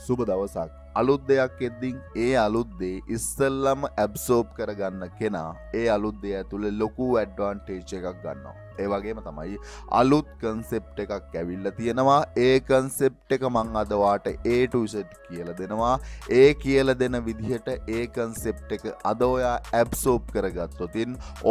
සුබ දවසක්. අලුත් දෙයක් එද්දින් ඒ අලුත් දේ ඉස්සෙල්ලම ඇබ්සෝබ් කරගන්න කෙනා ඒ අලුත් දේ ඇතුලේ ලොකු ඇඩ්වාන්ටේජ් එකක් ගන්නවා. ඒ වගේම තමයි අලුත් කන්සෙප්ට් එකක් ඇවිල්ලා තියෙනවා. ඒ කන්සෙප්ට් එක මං අද වාට A to Z කියලා දෙනවා. ඒ කියලා දෙන විදිහට ඒ කන්සෙප්ට් එක අද ඔයා ඇබ්සෝබ් කරගත්තොත්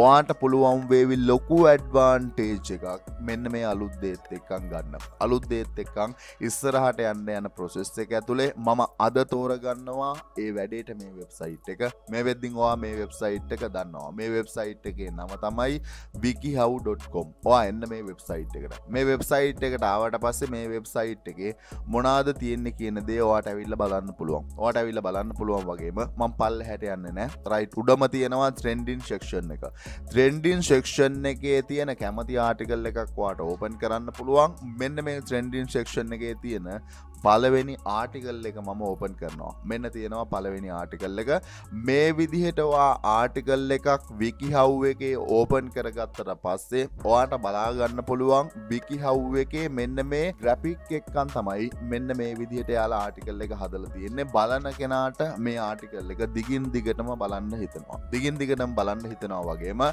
ඔයාට පුළුවන් වේවි ලොකු ඇඩ්වාන්ටේජ් එකක් මෙන්න මේ අලුත් දේත් එක්කන් ගන්න. අලුත් දේත් එක්කන් ඉස්සරහට යන්න යන process එක ඇතුලේ මම අද තෝරගන්නවා ඒ වැඩේට මේ වෙබ්සයිට් එක. මේ වෙද්දින් ඔයා මේ වෙබ්සයිට් එක දන්නවා. මේ වෙබ්සයිට් එකේ නම තමයි wikihow.com. ඔයා එන්න මේ වෙබ්සයිට් එකට. මේ වෙබ්සයිට් එකට ආවට පස්සේ මේ වෙබ්සයිට් එකේ මොනවාද තියෙන්නේ කියන දේ ඔයාට ඇවිල්ලා බලන්න පුළුවන්. ඔයාට ඇවිල්ලා බලන්න පුළුවන් වගේම මම පල්ලෙහාට යන්නේ නැහැ. රයිට් උඩම තියෙනවා trending section එක. trending section එකේ තියෙන කැමති ආටිකල් එකක් ඔයාට ඕපන් කරන්න පුළුවන්. මෙන්න මේ trending section එකේ තියෙන පළවෙනි ආටිකල් එක මම ඕපන් කරනවා. මෙන්න තියෙනවා පළවෙනි ආටිකල් එක. මේ විදිහට ඔයා ආටිකල් එකක් wikihow එකේ ඕපන් කරගත්තට පස්සේ ඔයාට බලා ගන්න පුළුවන් wikihow එකේ මෙන්න මේ graphic එකක්න් තමයි මෙන්න මේ විදිහට යාලා ආටිකල් එක හදලා තියෙන්නේ. බලන කෙනාට මේ ආටිකල් එක දිගින් දිගටම බලන්න හිතෙනවා. දිගින් දිගටම බලන්න හිතෙනවා වගේම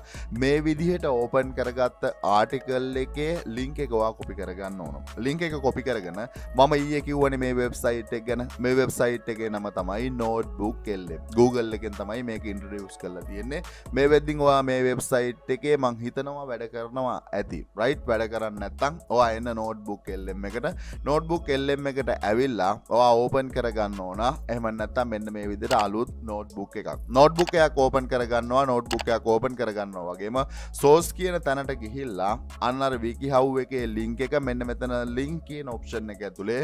මේ විදිහට ඕපන් කරගත්ත ආටිකල් එකේ link එක ඔයා copy කරගන්න ඕන. link එක copy කරගෙන මම ඊයේ කිව්වනේ මේ වෙබ්සයිට් එක ගැන. මේ වෙබ්සයිට් එකේ නම තමයි Notebooklm. Google එකෙන් තමයි මේක ඉන්ට්‍රොඩියුස් කරලා තියෙන්නේ. මේ වෙද්දින් ඔයා මේ වෙබ්සයිට් එකේ මං හිතනවා වැඩ කරනවා ඇති. රයිට් වැඩ කරන්නේ නැත්නම් ඔයා එන්න Notebooklm එකට. Notebooklm එකට ඇවිල්ලා ඔයා ඕපන් කරගන්න ඕන. එහෙම නැත්නම් මෙන්න මේ විදිහට අලුත් notebook එකක්. notebook එකක් ඕපන් කරගන්නවා. notebook එකක් ඕපන් කරගන්නවා වගේම source කියන තැනට ගිහිල්ලා අන්න අර wikihow එකේ link එක මෙන්න මෙතන link කියන option එක ඇතුලේ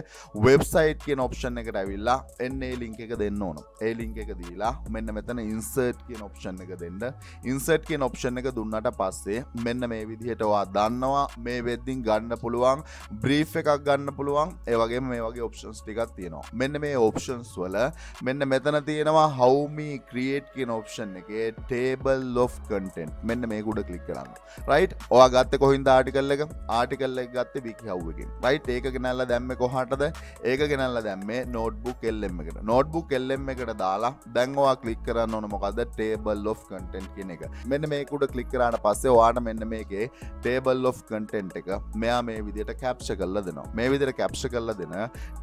website කියන option එකට ඇවිල්ලා එන්න ඒ link එක දෙන්න ඕන. ඒ link එක දීලා මෙන්න මෙතන insert කියන option එක දෙන්න. insert කියන option එක දුන්නාට පස්සේ මෙන්න මේ විදිහට ඔයා දන්නවා මේ වෙද්දින් ගන්න පුළුවන් brief එකක් ගන්න පුළුවන්. ඒ වගේම මේ වගේ options ටිකක් තියෙනවා. මෙන්න මේ options වල මෙන්න මෙතන තියෙනවා how me create කියන option එකේ table of content. මෙන්න මේක උඩ click කරන්න. right ඔයා ගත්තේ කොහින්ද article එක? article එක ගත්තේ wikihow එකෙන්. right ඒක ගෙනල්ලා දැම්මේ කොහාටද? ඒක ගෙනල්ලා දැම්මේ Notebooklm එකට. Notebooklm එකට දාලා දැන් ඔයා click කරන්න ඕන මොකද්ද? table of content කියන එක. මෙන්න මේක උඩ click කරාට පස්සේ ඔයාට මෙන්න මේකේ table of content එක මෙයා මේ විදිහට capture කරලා දෙනවා. මේ විදිහට capture කරලා දෙන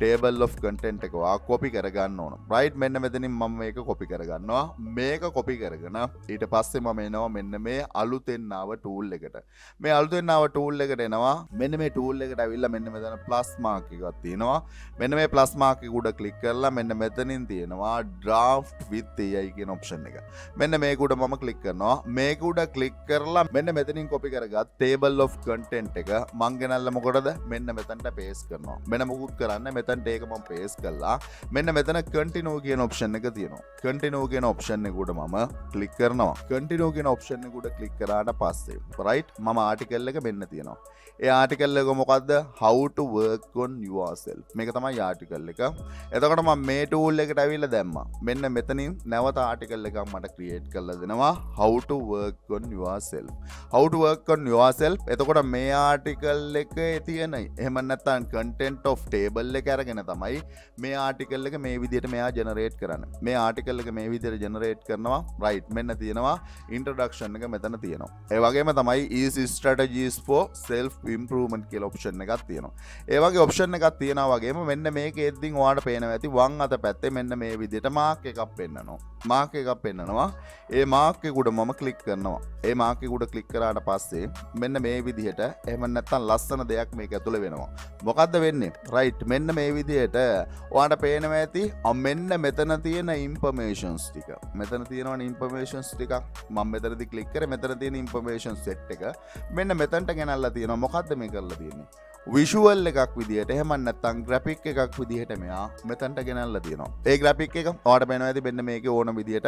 table of content එක ඔයා copy කරගන්න ඕන. right මෙන්න මෙතනින් මම මේක copy කරගන්නවා. මේක copy කරගෙන ඊට පස්සේ මම එනවා මෙන්න මේ අලුතෙන් ආව tool එකට. මේ අලුතෙන් ආව tool එකට එනවා. මෙන්න මේ tool එකට ඇවිල්ලා මෙන්න මෙතන plus mark එකක් තියෙනවා. මෙන්න මේ plus mark එක උඩ click කරලා මෙන්න මෙතනින් තියෙනවා draft with AI කියන option එක. මෙන්න මේක උඩ මම click කරනවා. මේක උඩ click කරලා මෙන්න මෙතනින් copy කරගත් table of content එක මං ගෙනල්ලා මොකටද? මෙන්න මෙතනට paste කරනවා. මෙන්න මොකුත් කරන්න මෙතනට ඒක මම paste කළා. මෙන්න මෙතන continue කියන option එක තියෙනවා. continue කියන option එක උඩ මම click කරනවා. continue කියන option එක උඩ click කරාට පස්සේ right මම article එක මෙන්න තියෙනවා. ඒ article එක මොකද්ද? how to work on yourself. මේක තමයි article එක. එතකොට මම මේ tool එකට ඇවිල්ලා දැම්මා. මෙන්න මෙතනින් නැවත article එකක් මට create කරලා දෙනවා. how to work on yourself. how to work on yourself. එතකොට මේ article එකේ තියෙන එහෙම නැත්නම් content of table එක අරගෙන තමයි මේ article එක මේ විදිහට මෙයා generate කරන්නේ. මේ article එක මේ විදිහට generate කරනවා. right මෙන්න තියෙනවා introduction එක මෙතන තියෙනවා. ඒ වගේම තමයි easy strategies for self improvement කියලා option එකක් තියෙනවා. ඒ වගේ option එකක් තියෙනවා වගේම මෙන්න මේකෙද්දින් ඔයාලට පේනවා ඇති වම් අත පැත්තේ මෙන්න මේ විදිහට mark එකක් පෙන්නනවා. mark එකක් පෙන්නනවා. ඒ mark එක උඩ මම click කරනවා. ඒ mark එක උඩ click කරාට පස්සේ මෙන්න මේ විදිහට එහෙම නැත්නම් ලස්සන දෙයක් මේක ඇතුලේ වෙනවා. මොකද්ද වෙන්නේ? right මෙන්න මේ විදිහට ඔයාලට පේනවා ඇති මෙන්න මෙතන තියෙන informations ටික. මෙතන තියෙනවනේ informations ටිකක්. මම මෙතනදී click කරේ මෙතන තියෙන information set එක මෙන්න මෙතනට ගෙනල්ලා තියෙනවා. මොකද්ද මේ කරලා තියෙන්නේ? විෂුවල් එකක් විදිහට එහෙම නැත්නම් ග්‍රැෆික් එකක් විදිහට මෙයා මෙතනට ගෙනල්ලා තියෙනවා. ඒ ග්‍රැෆික් එක ඔයාලට පේනවා ඇති මෙන්න මේකේ ඕන විදිහට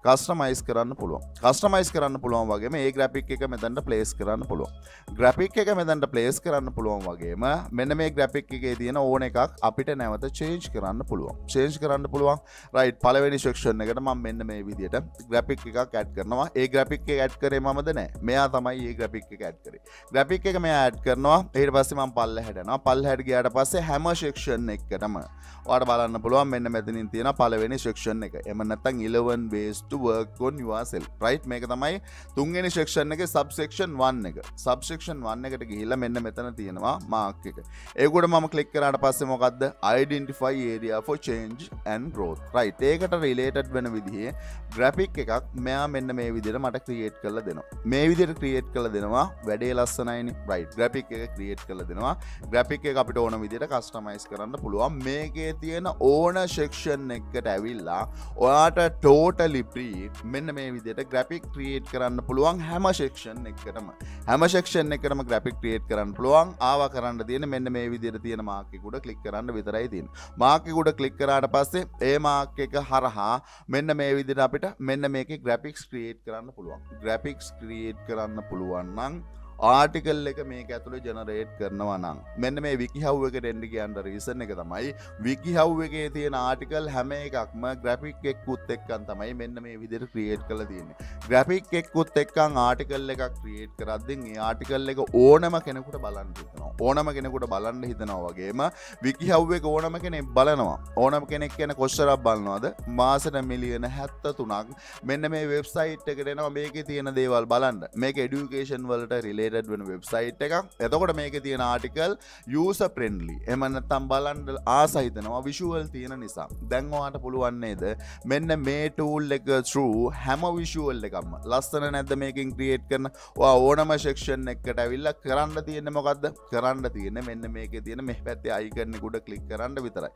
කස්ටමයිස් කරන්න පුළුවන්. කස්ටමයිස් කරන්න පුළුවන් වගේම ඒ ග්‍රැෆික් එක මෙතනට ප්ලේස් කරන්න පුළුවන්. ග්‍රැෆික් එක මෙතනට ප්ලේස් කරන්න පුළුවන් වගේම මෙන්න මේ ග්‍රැෆික් එකේ තියෙන ඕන එකක් අපිට නැවත චේන්ජ් කරන්න පුළුවන්. චේන්ජ් කරන්න පුළුවන්. right පළවෙනි සෙක්ෂන් එකට මම මෙන්න මේ විදිහට ග්‍රැෆික් එකක් ඇඩ් කරනවා. ඒ ග්‍රැෆික් එක ඇඩ් කරේ මමද නැහැ. මෙයා තමයි මේ ග්‍රැෆික් එක ඇඩ් කරේ. ග්‍රැෆික් එක මෙයා ඇඩ් කරනවා. ඊට පස්සේ මම පල්ලෙහාට යනවා. පල්ලෙහාට ගියාට පස්සේ හැම section එකකටම ඔයාලට බලන්න පුළුවන් මෙන්න මෙතනින් තියෙන පළවෙනි section එක. එහෙම නැත්නම් 11 ways to work on yourself. right? මේක තමයි තුන්වෙනි section එකේ subsection 1 එක. subsection 1 එකට ගිහිල්ලා මෙන්න මෙතන තියෙනවා mark එක. ඒකට මම click කරාට පස්සේ මොකද්ද? identify area for change and growth. right? ඒකට related වෙන විදිහේ graphic එකක් මෙයා මෙන්න මේ විදිහට මට create කරලා දෙනවා. මේ විදිහට create කරලා දෙනවා. වැඩේ ලස්සනයිනේ. right? graphic එක create කරලා දෙනවා. graphic එක අපිට ඕන විදිහට customize කරන්න පුළුවන්. මේකේ තියෙන ඕන section එකකට ඇවිල්ලා ඔයාට totally free මෙන්න මේ විදිහට graphic create කරන්න පුළුවන් හැම section එකකටම. හැම section එකකටම graphic create කරන්න පුළුවන්. ආවා කරන්න තියෙන මෙන්න මේ විදිහට තියෙන mark එක උඩ click කරන්න විතරයි තියෙන්නේ. mark එක උඩ click කරාට පස්සේ ඒ mark එක හරහා මෙන්න මේ විදිහට අපිට මෙන්න මේකේ graphics create කරන්න පුළුවන්. graphics create කරන්න පුළුවන් නම් ආටිකල් එක මේක ඇතුලේ ජෙනරේට් කරනවා නම් මෙන්න මේ WikiHow එකට එන්න කියන්න රීසන් එක තමයි WikiHow එකේ තියෙන ආටිකල් හැම එකක්ම graphic එකකුත් එක්කන් තමයි මෙන්න මේ විදිහට ක්‍රියේට් කරලා තියෙන්නේ. graphic එකකුත් එක්කන් ආටිකල් එකක් ක්‍රියේට් කරද්දී ඒ ආටිකල් එක ඕනම කෙනෙකුට බලන්න හිතනවා. ඕනම කෙනෙකුට බලන්න හිතනවා වගේම WikiHow එක ඕනම කෙනෙක් බලනවා. ඕනම කෙනෙක් කියන කොච්චරක් බලනවද? මාසෙට මිලියන 73ක් මෙන්න මේ වෙබ්සයිට් එකට එනවා මේකේ තියෙන දේවල් බලන්න. මේක এডুকেෂන් වලට රිලේටඩ් වෙන වෙබ්සයිට් එකක්. එතකොට මේකේ තියෙන ආටිකල් යූසර් ෆ්‍රෙන්ඩ්ලි. එහෙම නැත්නම් බලන්න ආස හිතනවා විෂුවල් තියෙන නිසා. දැන් ඔයාලට පුළුවන් නේද මෙන්න මේ tool එක through හැම විෂුවල් එකක්ම ලස්සන නැද්ද මේකෙන් ක්‍රියේට් කරන. ඔයා ඕනම section එකකට ඇවිල්ලා කරන්න තියෙන්නේ මොකද්ද? කරන්න තියෙන්නේ මෙන්න මේකේ තියෙන මෙහි පැත්තේ icon එක උඩ click කරන්න විතරයි.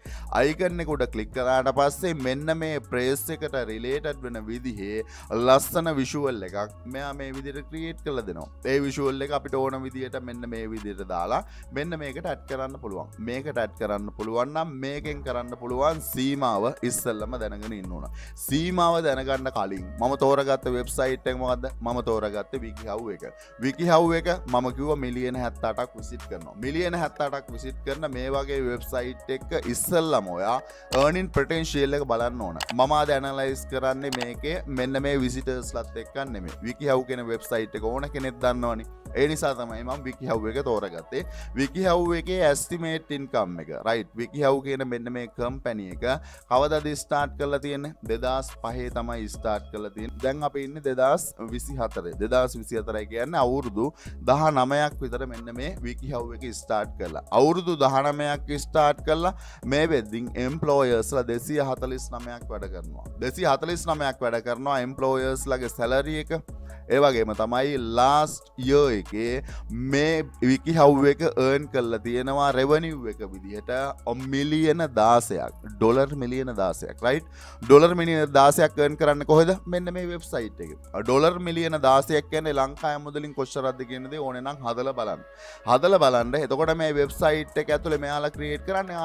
icon එක උඩ click කරාට පස්සේ මෙන්න මේ press එකට related වෙන විදිහේ ලස්සන විෂුවල් එකක් මෙයා මේ විදිහට ක්‍රියේට් කරලා දෙනවා. ඒ විෂුවල් එක අපිට ඕන විදිහට මෙන්න මේ විදිහට දාලා මෙන්න මේකට ඇඩ් කරන්න පුළුවන්. මේකට ඇඩ් කරන්න පුළුවන් නම් මේකෙන් කරන්න පුළුවන් සීමාව ඉස්සෙල්ලම දැනගෙන ඉන්න ඕන. සීමාව දැනගන්න කලින් මම තෝරගත්ත වෙබ්සයිට් එක මොකද්ද? මම තෝරගත්තේ WikiHow එක. WikiHow එක මම කිව්වා මිලියන 78ක් විසිට් කරනවා. මිලියන 78ක් විසිට් කරන මේ වගේ වෙබ්සයිට් එක ඉස්සෙල්ලම ඔයා earning potential එක බලන්න ඕන. මම ආද ඇනලයිස් කරන්නේ මේකේ මෙන්න මේ විසිටර්ස්ලත් එක්ක නෙමෙයි. WikiHow කියන වෙබ්සයිට් එක ඕන කෙනෙක් දන්නවනේ. ඒ නිසා තමයි මම WikiHow එක තෝරගත්තේ. WikiHow එකේ estimate income එක right WikiHow කියන මෙන්න මේ කම්පැනි එක කවදාද ස්ටාර්ට් කරලා තියෙන්නේ? 2005 තමයි ස්ටාර්ට් කරලා තියෙන්නේ. දැන් අපි ඉන්නේ 2024. 2024 කියන්නේ අවුරුදු 19ක් විතර මෙන්න මේ WikiHow එක ස්ටාර්ට් කරලා. අවුරුදු 19ක් ස්ටාර්ට් කරලා මේ වෙද්දින් employersලා 249ක් වැඩ කරනවා. 249ක් වැඩ කරනවා employers ලගේ salary එක. ඒ වගේම තමයි last year එකේ මේ WikiHow එක earn කරලා තියෙනවා revenue එක විදිහට මිලියන 16ක් ඩොලර් මිලියන 16ක් right ඩොලර් මිලියන 16ක් earn කරන්න කොහෙද? මෙන්න මේ වෙබ්සයිට් එකේ. ඩොලර් මිලියන 16ක් කියන්නේ ලංකාවේ මුදලින් කොච්චරක්ද කියන දේ ඕනේ නම් හදලා බලන්න. හදලා බලන්න. එතකොට මේ වෙබ්සයිට් එක ඇතුලේ මෙයාලා ක්‍රියේට් කරන්නේ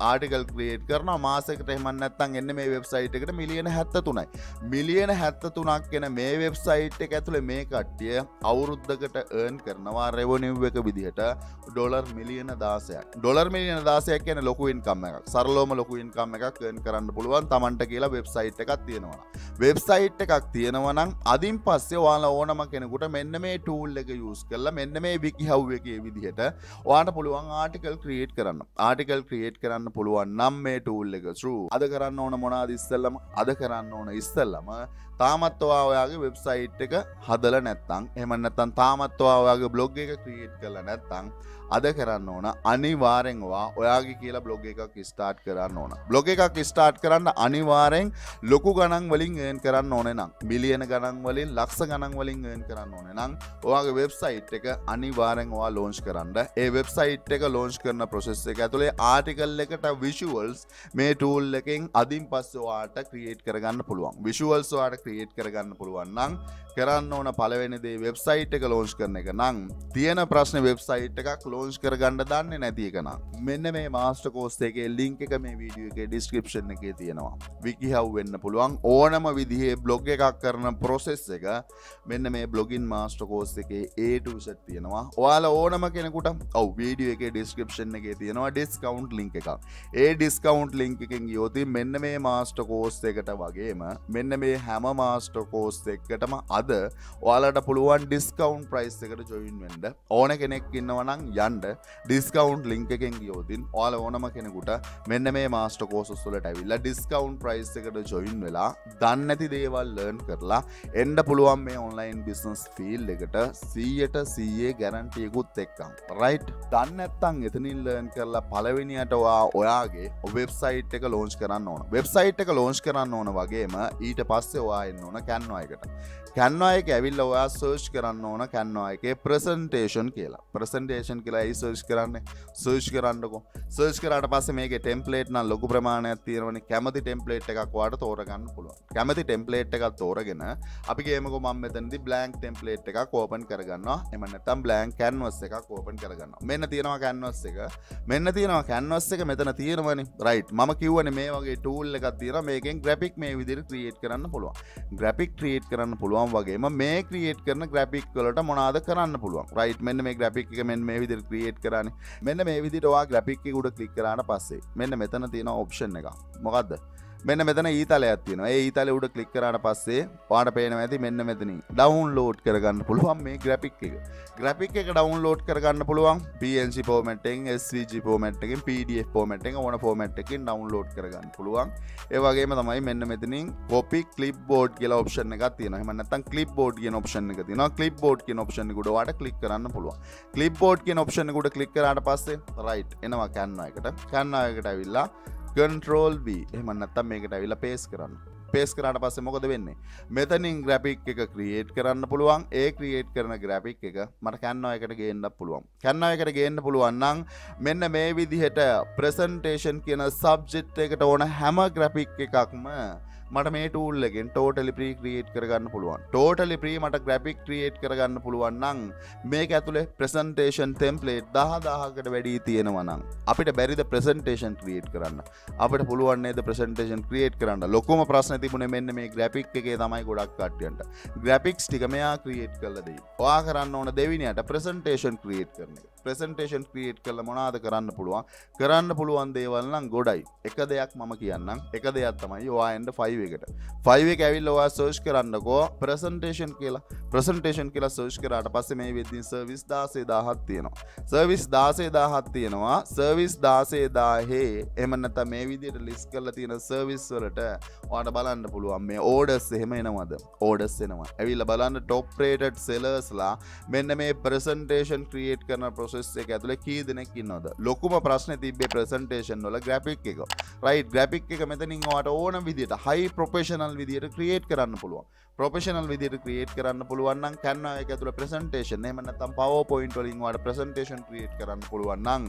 ආටිකල් ක්‍රියේට් කරනවා මාසයකට එහෙම නැත්නම් එන්නේ මේ වෙබ්සයිට් එකට මිලියන 73යි. මිලියන 73ක් කියන මේ වෙබ්සයිට් එක ඇතුලේ මේ කට්ටිය අවුරුද්දකට earn කරනවා revenue එක විදිහට ඩොලර් මිලියන 16ක්. ඩොලර් මිලියන 16ක් කියන්නේ ලොකු income එකක්. සරලවම ලොකු income එකක් earn කරන්න පුළුවන් Tamanට කියලා වෙබ්සයිට් එකක් තියෙනවා. වෙබ්සයිට් එකක් තියෙනවා නම් අදින් පස්සේ ඔයාලා ඕනම කෙනෙකුට මෙන්න මේ tool එක use කරලා මෙන්න මේ WikiHow එකේ විදිහට ඔයාලට පුළුවන් article create කරන්න. article create කරන්න පුළුවන් නම් මේ tool එක through අද කරන්න ඕන මොනවාද ඉස්සෙල්ලම? අද කරන්න ඕන ඉස්සෙල්ලම තාමත් ඔයාගේ වෙබ්සයිට් එක හදලා නැත්නම් එහෙම නැත්නම් තාමත් ඔයාගේ බ්ලොග් එක ක්‍රියේට් කරලා නැත්නම් අද කරන්න ඕන අනිවාර්යෙන් ඔයාගේ කියලා බ්ලොග් එකක් ස්ටාර්ට් කරන්න ඕන. බ්ලොග් එකක් ස්ටාර්ට් කරන්න අනිවාර්යෙන් ලොකු ගණන් වලින් earn කරන්න ඕනේ නම් මිලියන ගණන් වලින් ලක්ෂ ගණන් වලින් earn කරන්න ඕනේ නම් ඔයාගේ වෙබ්සයිට් එක අනිවාර්යෙන් ඔයා launch කරන්න. ඒ වෙබ්සයිට් එක launch කරන process එක ඇතුලේ article එකට visuals මේ tool එකෙන් අදින් පස්සේ ඔයාට create කරගන්න පුළුවන්. visuals ඔයාට create කරගන්න පුළුවන් නම් කරන්න ඕන පළවෙනි දේ වෙබ්සයිට් එක launch කරන එක නම් තියෙන ප්‍රශ්නේ වෙබ්සයිට් එකක් launch කරගන්න දන්නේ නැති එක නම් මෙන්න මේ master course එකේ link එක මේ වීඩියෝ එකේ description එකේ තියෙනවා. WikiHow වෙන්න පුළුවන් ඕනම විදිහේ blog එකක් කරන process එක මෙන්න මේ blogging master course එකේ A to Z තියෙනවා. ඔයාලා ඕනම කෙනෙකුට වීඩියෝ එකේ description එකේ තියෙනවා discount link එකක්. ඒ discount link එකෙන් ගියොත් මෙන්න මේ master course එකට වගේම මෙන්න මේ හැම master course එකකටම අද ඔයාලට පුළුවන් discount price එකට join වෙන්න. ඕන කෙනෙක් ඉන්නවා නම් යන්න ඩිස්කවුන්ට් ලින්ක් එකෙන් ගියොතින් ඔයාලා ඕනම කෙනෙකුට මෙන්න මේ මාස්ටර් කෝසස් වලට ඇවිල්ලා ඩිස්කවුන්ට් ප්‍රයිස් එකට ජොයින් වෙලා දන්නේ නැති දේවල් ලර්න් කරලා එන්න පුළුවන් මේ ඔන්ලයින් බිස්නස් ෆීල්ඩ් එකට 100% ගැරන්ටි එකකුත් එක්කම රයිට් දන්නේ නැත්නම් එතනින් ලර්න් කරලා පළවෙනියට ඔයාගේ වෙබ්සයිට් එක ලොන්ච් කරන්න ඕන වෙබ්සයිට් එක ලොන්ච් කරන්න ඕන වගේම ඊට පස්සේ ඔයා එන්න ඕන Canva එකට Canva එක ඇවිල්ලා ඔයා සර්ච් කරන්න ඕන Canva එකේ ප්‍රසන්ටේෂන් කියලා ඒ සර්ච් කරන්නේ සර්ච් කරන්නකෝ සර්ච් කරාට පස්සේ මේකේ ටෙම්ප්ලේට් නම් ලොකු ප්‍රමාණයක් තියෙනවනේ කැමති ටෙම්ප්ලේට් එකක් ඔයාලට තෝරගන්න පුළුවන් කැමති ටෙම්ප්ලේට් එකක් තෝරගෙන අපි කියමුකෝ මම මෙතනදී බ්ලැන්ක් ටෙම්ප්ලේට් එකක් ඕපන් කරගන්නවා එහෙම නැත්නම් බ්ලැන්ක් canvas එකක් ඕපන් කරගන්නවා මෙන්න තියෙනවා canvas එක මෙතන තියෙනවනේ රයිට් මම කියවනේ මේ වගේ ටූල් එකක් තියෙනවා මේකෙන් graphic මේ විදිහට ක්‍රියේට් කරන්න පුළුවන් graphic ක්‍රියේට් කරන්න පුළුවන් වගේම මේ ක්‍රියේට් කරන graphic වලට මොනවාද කරන්න පුළුවන් රයිට් මෙන්න මේ graphic එක මෙන්න මේ විදිහට ක්‍රියේට් කරානේ මෙන්න මේ විදිහට ඔයා graphic එක උඩ ක්ලික් කරාට පස්සේ මෙන්න මෙතන තියෙන ඔප්ෂන් එක මොකද්ද මෙන්න මෙතන ඊතලයක් තියෙනවා ඒ ඊතලේ උඩ ක්ලික් කරාට පස්සේ ඔයාලට පේනවා ඇති මෙන්න මෙතනින් ඩවුන්ලෝඩ් කරගන්න පුළුවන් මේ graphic එක ඩවුන්ලෝඩ් කරගන්න පුළුවන් PNG format එකෙන් SVG format එකෙන් PDF format එකෙන් ඕන format එකකින් ඩවුන්ලෝඩ් කරගන්න පුළුවන් ඒ වගේම තමයි මෙන්න මෙතනින් copy clipboard කියලා option එකක් තියෙනවා එහෙම නැත්නම් clipboard කියන option එක තියෙනවා clipboard කියන option එක උඩ ඔයාලට ක්ලික් කරන්න පුළුවන් clipboard කියන option එක උඩ ක්ලික් කරාට පස්සේ right එනවා Canva එකට ඇවිල්ලා Control V එහෙම නැත්නම් මේකට ඇවිල්ලා paste කරන්න. paste කරාට පස්සේ මොකද වෙන්නේ? මෙතනින් graphic එක create කරන්න පුළුවන්. ඒ create කරන graphic එක මට Canva එකට ගේන්නත් පුළුවන්. Canva එකට ගේන්න පුළුවන් නම් මෙන්න මේ විදිහට presentation කියන subject එකට ඕන හැම graphic එකක්ම මට මේ tool එකෙන් totally pre create කරගන්න පුළුවන්. totally pre මට graphic create කරගන්න පුළුවන් නම් මේක ඇතුලේ presentation template 10000කට වැඩි තියෙනවා නම් අපිට බැරිද presentation create කරන්න? අපිට පුළුවන් නේද presentation create කරන්න? ලොකුම ප්‍රශ්නේ තිබුණේ මෙන්න මේ graphic එකේ තමයි ගොඩක් කට්ටියන්ට. graphics ටික මෙයා create කරලා දෙයි. ඔයා කරන්න ඕන දෙවිනියට presentation create කරන එක. presentation create කරලා මොනවාද කරන්න පුළුවන්? කරන්න පුළුවන් දේවල් නම් ගොඩයි. එක දෙයක් මම කියන්නම්. එක දෙයක් තමයි ඔයා එන්න 5 එකට 5 එක ඇවිල්ලා ඔයා සර්ච් කරන්නකෝ presentation කියලා සර්ච් කරාට පස්සේ මේ වෙද්දී සර්විස් 16000ක් තියෙනවා සර්විස් 16000ක් තියෙනවා සර්විස් 16000 එහෙම නැත්නම් මේ විදිහට ලිස්ට් කරලා තියෙන සර්විස් වලට ඔයාලට බලන්න පුළුවන් මේ orders එහෙම එනවද orders එනවා ඇවිල්ලා බලන්න top rated sellers ලා මෙන්න මේ presentation create කරන process එක ඇතුලේ කී දෙනෙක් ඉන්නවද ලොකුම ප්‍රශ්නේ තිබ්බේ presentation වල graphic එක right graphic එක මෙතනින් ඔයාලට ඕන විදිහට high professional විදියට create කරන්න පුළුවන් professional විදියට create කරන්න පුළුවන් නම් Canva එක ඇතුළේ presentation එහෙම නැත්නම් PowerPoint වලින් ඔයාලට presentation create කරන්න පුළුවන් නම්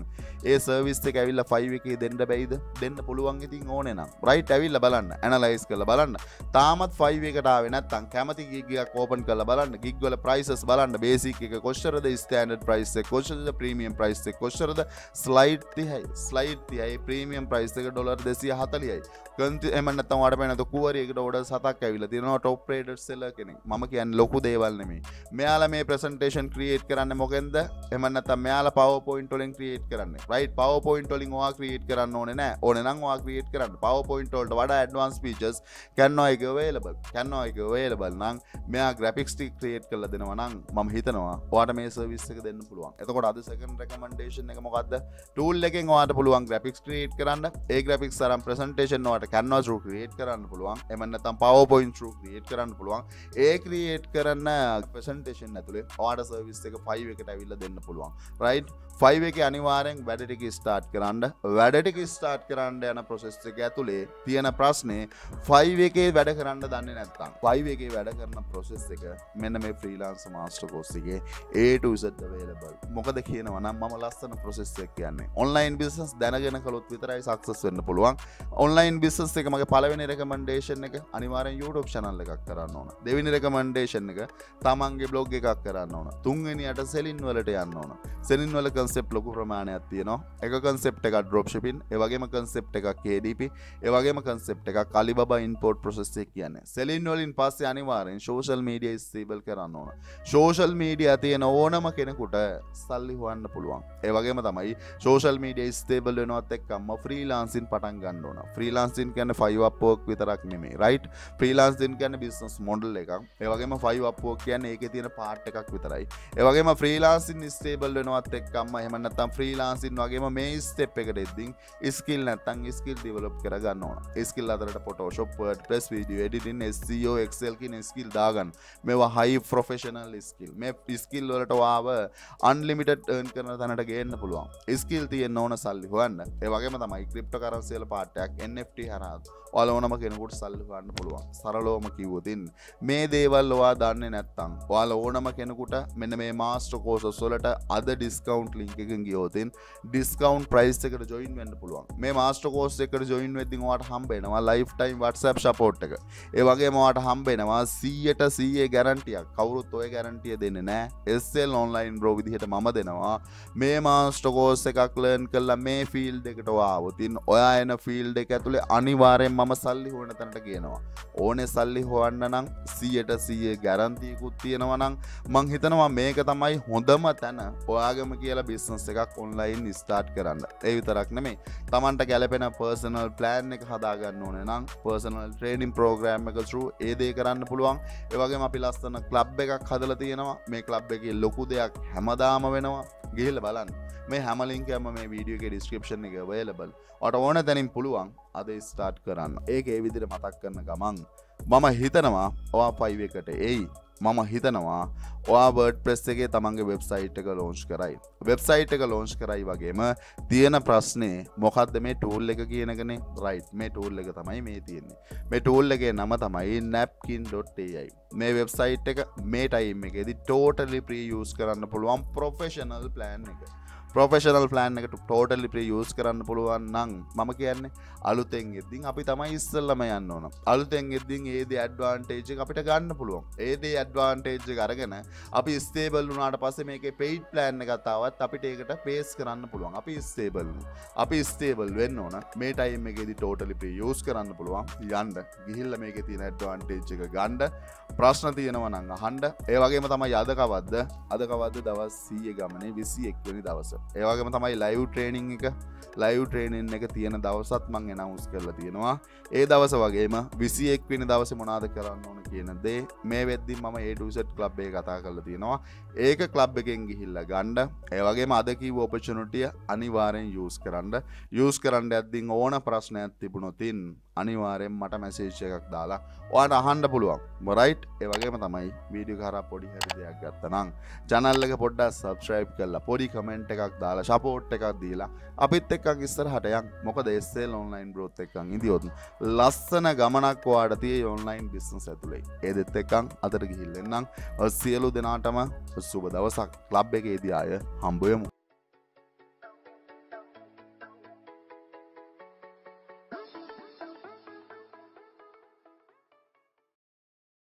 ඒ service එක ඇවිල්ලා 5 එකේ දෙන්න බැයිද දෙන්න පුළුවන් ඉතින් ඕනේ නම් right ඇවිල්ලා බලන්න analyze කරලා බලන්න තාමත් 5 එකට ආවේ නැත්නම් කැමති gig එකක් open කරලා බලන්න gig වල prices බලන්න basic එක කොච්චරද standard price එක කොච්චරද premium price එක කොච්චරද slide 30යි premium price එක $240යි එහෙම නැත්නම් ඔයාලට පේනද කුවරියකට orders 7ක් ඇවිල්ලා තියෙනවා top rated seller කෙනෙක් මම කියන්නේ ලොකු දේවල් නෙමෙයි මෙයාලා මේ presentation create කරන්නේ මොකෙන්ද එහෙම නැත්නම් මෙයාලා PowerPoint වලින් create කරන්නේ right PowerPoint වලින් ඔයා create කරන්න ඕනේ නම් ඔයා create කරන්න PowerPoint වලට වඩා advanced features Canva එකේ available නම් මෙයා graphics ටික create කරලා දෙනවා නම් මම හිතනවා ඔයාට මේ service එක දෙන්න පුළුවන් එතකොට අද second recommendation එක මොකද්ද tool එකෙන් ඔයාට පුළුවන් graphics create කරන්න ඒ graphics අරන් presentation ඔයාට Canva through create කරන්න පුළුවන් එහෙම නැත්නම් PowerPoint through create කරන්න පුළුවන් ඒ create කරන presentation ඇතුලේ ඔයාට service එක 5 එකට ඇවිල්ලා දෙන්න පුළුවන් right 5 එකේ අනිවාර්යෙන් වැඩ ටික start කරන්න යන process එක ඇතුලේ තියෙන ප්‍රශ්නේ 5 එකේ වැඩ කරන්න දන්නේ නැත්නම් 5 එකේ වැඩ කරන process එක මෙන්න මේ freelance master course එකේ A to Z available මොකද කියනවා නම් මම ලස්සන process එක කියන්නේ online business දැනගෙන කළොත් විතරයි success වෙන්න පුළුවන් online business එක මගේ පළවෙනි recommendation එක අනිවාර්යෙන් YouTube channel එකක් කරන්න ඕන දෙවෙනි recommendation එක තමන්ගේ blog එකක් කරන්න ඕන තුන්වෙනියට selling වලට යන්න ඕන selling වල concept ලොකු ප්‍රමාණයක් තියෙනවා එක concept එකක් drop shipping ඒ වගේම concept එකක් KDP ඒ වගේම concept එකක් Alibaba import process එක කියන්නේ selling වලින් පස්සේ අනිවාර්යෙන් social media stable කරන්න ඕන social media තියෙන ඕනම කෙනෙකුට සල්ලි හොයන්න පුළුවන්. ඒ වගේම තමයි social media stable වෙනවත් එක්කම freelancing පටන් ගන්න ඕන. freelancing කියන්නේ 5 Upwork විතරක් නෙමෙයි, right? freelancing කියන්නේ business model එකක්. ඒ වගේම 5 Upwork කියන්නේ ඒකේ තියෙන part එකක් විතරයි. ඒ වගේම freelancing stable වෙනවත් එක්කම එහෙම නැත්නම් freelancing වගේම මේ step එකට එද්දී skill නැත්නම් skill develop කර ගන්න ඕන. skill අතරට Photoshop, WordPress, video editing, SEO, Excel කියන skill දාගන්න. මේවා high professional skill. මේ skill වලට වාව unlimited earn කරන තැනට ගේන්න පුළුවන්. skill තියෙන්න ඕන සල්ලි හොයන්න. ඒ වගේම තමයි cryptocurrency වල part එකක් NFT හරහා ඔයාලා ඕනම කෙනෙකුට සල්ලි හොයන්න පුළුවන්. සරලවම කිව්වොත් මේ දේවල් ඔයා දන්නේ නැත්නම් ඔයාලා ඕනම කෙනෙකුට මෙන්න මේ master courses වලට අද discount link එකකින් ගියොත් discount price එකට join වෙන්න පුළුවන්. මේ master course එකට join වෙද්දී ඔයාලට හම්බ වෙනවා lifetime WhatsApp support එක. ඒ වගේම ඔයාලට හම්බ වෙනවා 100% guarantee එකක්. කවුරුත් ඔය guarantee දෙන්නේ නැහැ. SL online bro විදිහට මම දෙනවා. මේ master course එකක් learn කළා මේ field එකට ආවොත් ඔයා එන field එක ඇතුලේ අනිවාර්යෙන් මම සල්ලි හොයන තැනට ගේනවා. ඕනේ සල්ලි හොයන්න නම් 100% guarantee කුත් තියෙනවා නම් මං හිතනවා මේක තමයි හොඳම තැන ඔයාගම කියලා business එකක් online start කරන්න. ඒ විතරක් නෙමෙයි. Tamanට ගැලපෙන personal plan එක හදා ගන්න ඕනේ නම් personal training program එක through ඒ දේ කරන්න පුළුවන්. ඒ වගේම අපි ලස්සන club එකක් හදලා තියෙනවා. මේ club එකේ ලොකු දෙයක් හැමදාම වෙනවා. ගිහිල්ලා බලන්න. මේ හැම link එකම මේ video එකේ description එකේ available. ඔයාට ඕන තැනින් පුළුවන් අද start කරන්න. ඒක ඒ විදිහට මතක් කරන ගමන් මම හිතනවා ඔයා 5 එකට එයි. මම හිතනවා ඔයා WordPress එකේ තමන්ගේ වෙබ්සයිට් එක launch කරයි. වෙබ්සයිට් එක launch කරයි වගේම තියෙන ප්‍රශ්නේ මොකද්ද මේ tool එක කියන එකනේ. right. මේ tool එක තමයි මේ තියෙන්නේ. මේ tool එකේ නම තමයි napkin.ai. මේ වෙබ්සයිට් එක මේ time එකේදී totally free use කරන්න පුළුවන් professional plan එක. professional plan එකට totally free use කරන්න පුළුවන් නම් මම කියන්නේ අලුතෙන් එද්දින් අපි තමයි ඉස්සෙල්ලම යන්න ඕන. අලුතෙන් එද්දින් ඒ දේ advantage එක අපිට ගන්න පුළුවන්. ඒ දේ advantage එක අරගෙන අපි stable වුණාට පස්සේ මේකේ paid plan එකක් ආවත් අපිට ඒකට pace කරන්න පුළුවන්. අපි stable වෙන්න ඕන. මේ time එකේදී totally free use කරන්න පුළුවන්. යන්න ගිහිල්ලා මේකේ තියෙන advantage එක ගන්න. ප්‍රශ්න තියෙනවා නම් අහන්න. ඒ වගේම තමයි අද කවද්ද දවස් 100 ගමනේ 21 වෙනි දවස. ඒ වගේම තමයි live training එක තියෙන දවසත් මම announce කරලා තියෙනවා. ඒ දවස වගේම 21 වෙනි දවසේ මොනවද කරන්න ඕන කියන දේ මේ වෙද්දි මම A to Z club එක කතා කරලා තියෙනවා. ඒක club එකෙන් ගිහිල්ලා ගන්න. ඒ වගේම අද කිව්ව opportunity අනිවාර්යෙන් use කරන්න යද්දී ඕන ප්‍රශ්නයක් තිබුණොත් අනිවාර්යෙන් මට message එකක් දාලා ඔයාලට අහන්න පුළුවන්. right? ඒ වගේම තමයි වීඩියෝ එක හරහා පොඩි හරි දෙයක් ගත්තා නම් channel එක පොඩ්ඩක් subscribe කරලා පොඩි comment එකක් දාලා support එකක් දීලා අපිත් එක්ක ඉස්සරහට යන්න. මොකද SL online growth එකක් ඉදියොත් ලස්සන ගමනක් ඔයාලට තියෙයි online business ඇතුලේ. ඒ දෙත් එක්ක අතට ගිහිල්ලා එන්නම්. සියලු දෙනාටම සුබ දවසක්. club එකේදී ආය හම්බ වෙමු.